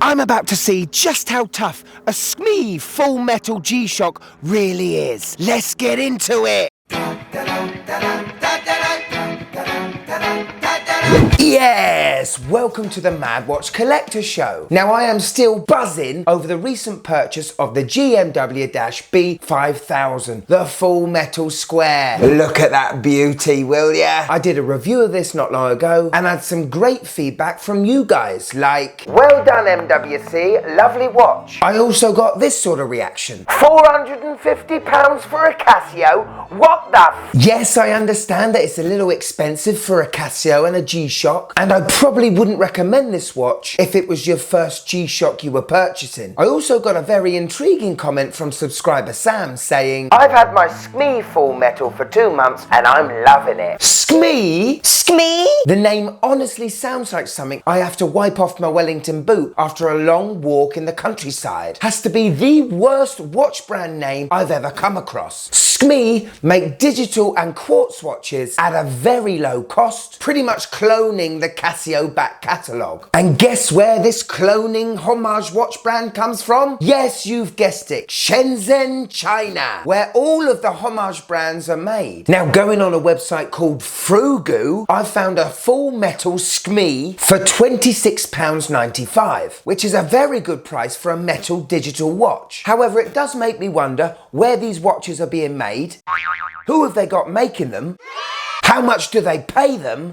I'm about to see just how tough a SKMEI Full Metal G-Shock really is. Let's get into it! Yes! Welcome to the MadWatch Collector Show. Now I am still buzzing over the recent purchase of the GMW-B5000, the Full Metal Square. Look at that beauty, will ya? I did a review of this not long ago and had some great feedback from you guys, like, well done MWC, lovely watch. I also got this sort of reaction. £450 for a Casio? What the f? Yes, I understand that it's a little expensive for a Casio and a G-Shock, and I probably wouldn't recommend this watch if it was your first G-Shock you were purchasing. I also got a very intriguing comment from subscriber Sam saying, I've had my SKMEI Full Metal for 2 months and I'm loving it. SKMEI? SKMEI? The name honestly sounds like something I have to wipe off my Wellington boot after a long walk in the countryside. Has to be the worst watch brand name I've ever come across. SKMEI make digital and quartz watches at a very low cost, pretty much cloning the Casio back catalogue. And guess where this cloning homage watch brand comes from? Yes, you've guessed it, Shenzhen, China, where all of the homage brands are made. Now, going on a website called Frugu, I found a Full Metal SKMEI for £26.95, which is a very good price for a metal digital watch. However, it does make me wonder where these watches are being made. Who have they got making them? How much do they pay them?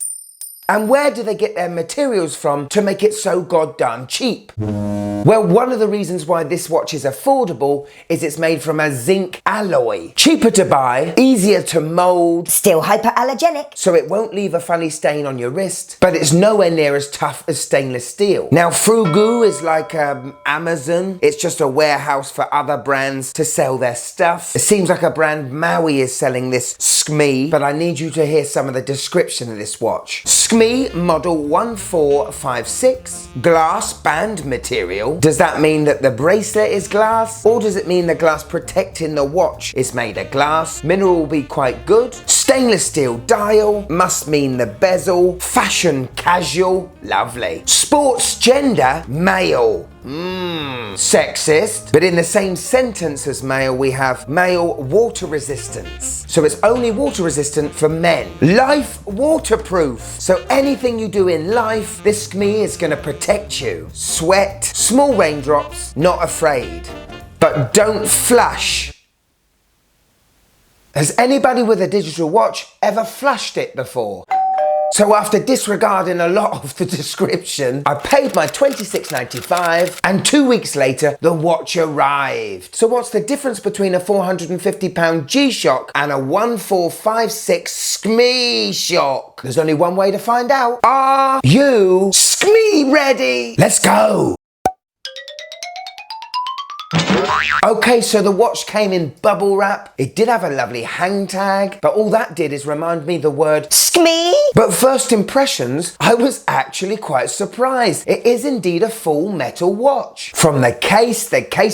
And where do they get their materials from to make it so goddamn cheap? Well, one of the reasons why this watch is affordable is it's made from a zinc alloy. Cheaper to buy, easier to mould, still hypoallergenic, so it won't leave a funny stain on your wrist, but it's nowhere near as tough as stainless steel. Now, Frugu is like Amazon. It's just a warehouse for other brands to sell their stuff. It seems like a brand Maui is selling this SKMEI, but I need you to hear some of the description of this watch. SKMEI model 1456, glass band material. Does that mean that the bracelet is glass? Or does it mean the glass protecting the watch is made of glass? Mineral will be quite good. Stainless steel dial, must mean the bezel. Fashion casual, lovely. Sports gender, male. Sexist. But in the same sentence as male, we have male water resistance. So it's only water resistant for men. Life waterproof. So anything you do in life, this SKMEI is going to protect you. Sweat, small raindrops, not afraid. But don't flush. Has anybody with a digital watch ever flushed it before? So after disregarding a lot of the description, I paid my £26.95 and 2 weeks later, the watch arrived. So what's the difference between a £450 G-Shock and a 1456 SKMEI Shock? There's only one way to find out. Are you SKMEI ready? Let's go! Okay, so the watch came in bubble wrap. It did have a lovely hang tag, but all that did is remind me the word SKMEI. But first impressions, I was actually quite surprised. It is indeed a full metal watch. From the case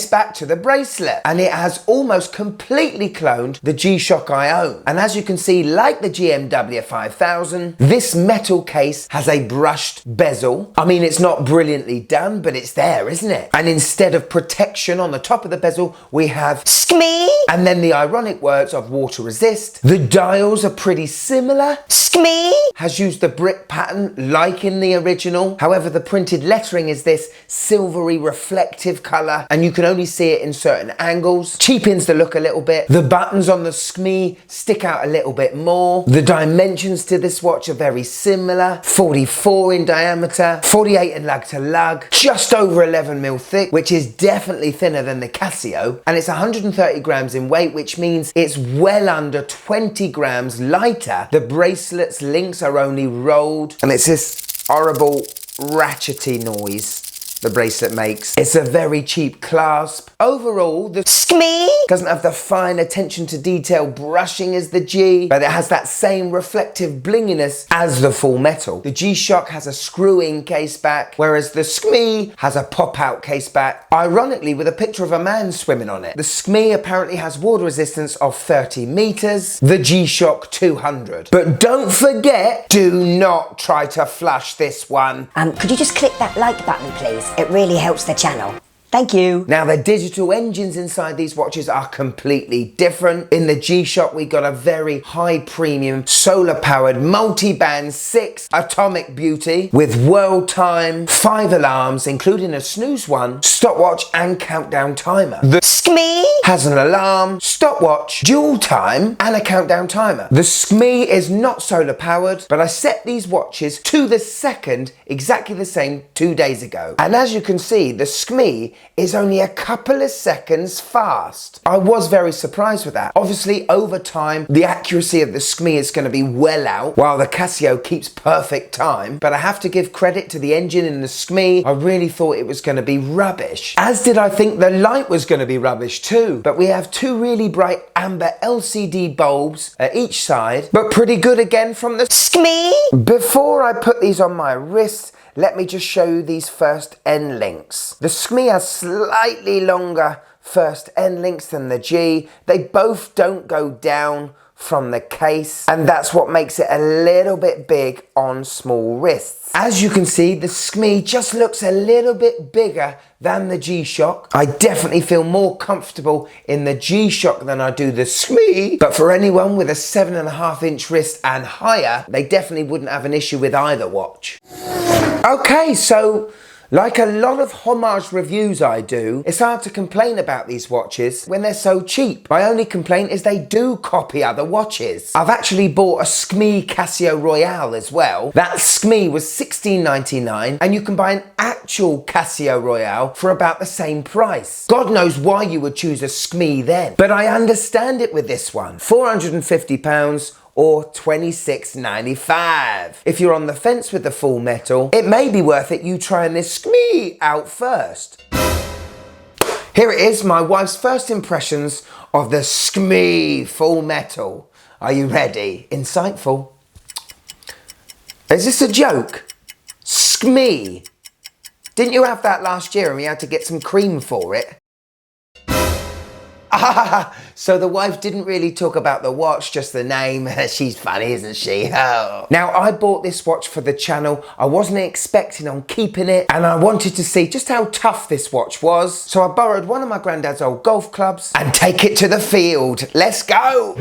back to the bracelet. And it has almost completely cloned the G-Shock I own. And as you can see, like the GMW 5000, this metal case has a brushed bezel. I mean, it's not brilliantly done, but it's there, isn't it? And instead of protection on the top of the bezel, we have SKMEI and then the ironic words of water resist. The dials are pretty similar. SKMEI has used the brick pattern like in the original. However, the printed lettering is this silvery reflective colour and you can only see it in certain angles. Cheapens the look a little bit. The buttons on the SKMEI stick out a little bit more. The dimensions to this watch are very similar. 44 in diameter, 48 in lug to lug, just over 11mm thick, which is definitely thinner than the Casio, and it's 130 grams in weight, which means it's well under 20 grams lighter. The bracelet's links are only rolled, and it's this horrible ratchety noise the bracelet makes. It's a very cheap clasp. Overall, the SKMEI doesn't have the fine attention to detail brushing as the G, but it has that same reflective blinginess as the Full Metal. The G-Shock has a screw-in case back, whereas the SKMEI has a pop-out case back, ironically with a picture of a man swimming on it. The SKMEI apparently has water resistance of 30 meters, the G-Shock 200. But don't forget, do not try to flush this one. Could you just click that like button, please? It really helps the channel. Thank you. Now the digital engines inside these watches are completely different. In the G-Shock we got a very high premium solar powered multi-band 6 atomic beauty with world time, 5 alarms including a snooze one, stopwatch and countdown timer. The SKMEI has an alarm, stopwatch, dual time and a countdown timer. The SKMEI is not solar powered, but I set these watches to the second exactly the same 2 days ago. And as you can see, the SKMEI is only a couple of seconds fast. I was very surprised with that. Obviously, over time, the accuracy of the SKMEI is going to be well out, while the Casio keeps perfect time. But I have to give credit to the engine in the SKMEI. I really thought it was going to be rubbish. As did I think the light was going to be rubbish too. But we have 2 really bright amber LCD bulbs at each side, but pretty good again from the SKMEI. Before I put these on my wrist, let me just show you these first end links. The SKMEI has slightly longer first end links than the G. They both don't go down from the case, and that's what makes it a little bit big on small wrists. As you can see, the SKMEI just looks a little bit bigger than the G-Shock. I definitely feel more comfortable in the G-Shock than I do the SKMEI, but for anyone with a 7.5-inch wrist and higher, they definitely wouldn't have an issue with either watch. Okay, so like a lot of homage reviews I do, it's hard to complain about these watches when they're so cheap. My only complaint is they do copy other watches. I've actually bought a SKMEI Casio Royale as well. That SKMEI was $16.99 and you can buy an actual Casio Royale for about the same price. God knows why you would choose a SKMEI then. But I understand it with this one. £450 or $26.95. If you're on the fence with the full metal, it may be worth it you trying this SKMEI out first. Here it is, my wife's first impressions of the SKMEI full metal. Are you ready? Insightful. Is this a joke? SKMEI. Didn't you have that last year and we had to get some cream for it? So the wife didn't really talk about the watch, just the name. She's funny, isn't she? Oh. Now, I bought this watch for the channel. I wasn't expecting on keeping it, and I wanted to see just how tough this watch was. So I borrowed one of my granddad's old golf clubs and take it to the field. Let's go!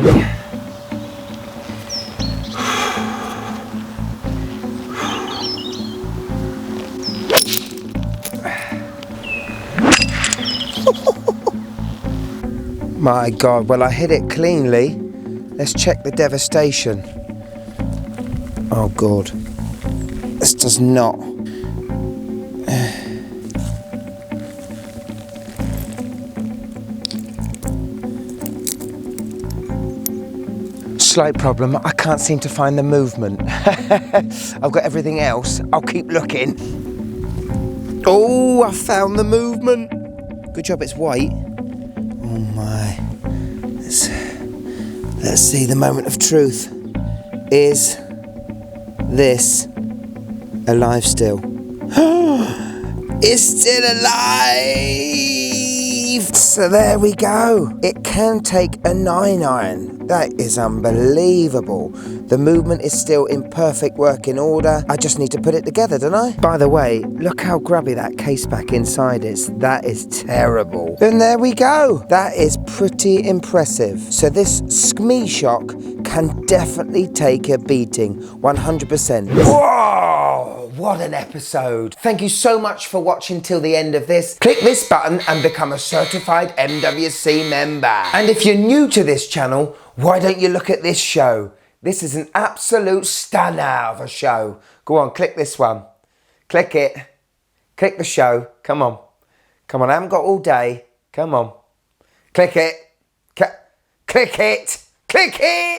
My God, well I hit it cleanly. Let's check the devastation. Oh God, this does not. Slight problem, I can't seem to find the movement. I've got everything else, I'll keep looking. Oh, I found the movement. Good job it's white. Oh my, let's see the moment of truth. Is this alive still? It's still alive! So there we go. It can take a 9-iron. That is unbelievable. The movement is still in perfect working order. I just need to put it together, don't I? By the way, look how grubby that case back inside is. That is terrible. And there we go. That is pretty impressive. So this SKMEI Shock can definitely take a beating, 100%. Whoa! What an episode. Thank you so much for watching till the end of this. Click this button and become a certified MWC member. And if you're new to this channel, why don't you look at this show? This is an absolute stunner of a show. Go on, click this one. Click it. Click the show. Come on. Come on, I haven't got all day. Come on. Click it. Click it. Click it.